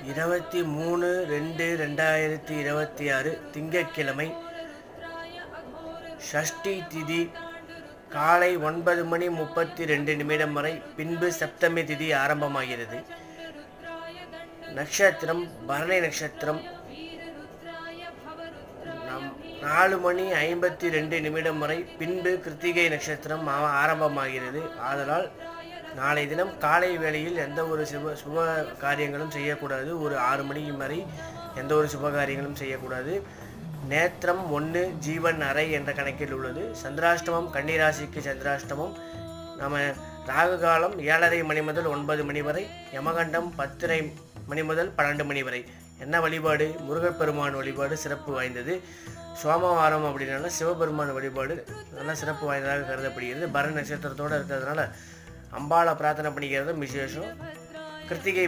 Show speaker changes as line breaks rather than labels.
23/2/2026 திங்கட்கிழமை, ஷஷ்டி திதி காலை 9:32 வரை, பின்பு சப்தமி திதி ஆரம்பமாகிறது. நட்சத்திரம் பரணி நட்சத்திரம் 4:52 வரை, பின்பு கிருத்திகை நட்சத்திரம் ஆரம்பமாகிறது. ஆதலால் நாளை தினம் காலை வேளையில் எந்த ஒரு சுப காரியங்களும் செய்யக்கூடாது. ஒரு 6 மணி வரை எந்த ஒரு சுப காரியங்களும் செய்யக்கூடாது. நேத்திரம் 1 ஜீவன் அறை என்ற கணக்கில் உள்ளது. சந்திராஷ்டமம் கன்னிராசிக்கு சந்திராஷ்டமம். நம்ம ராகு காலம் 7:30 மணி முதல் 9 மணி வரை, யமகண்டம் 10:30 மணி முதல் 12 மணி வரை. என்ன வழிபாடு? முருகப்பெருமான் வழிபாடு சிறப்பு வாய்ந்தது. சோமவாரம் அப்படின்னால சிவபெருமான் வழிபாடு நல்லா சிறப்பு வாய்ந்ததாக கருதப்படுகிறது. பரணி நட்சத்திரத்தோடு இருக்கிறதுனால அம்பாளை பிரார்த்தனை பண்ணிக்கிறது விசேஷம். கிருத்திகை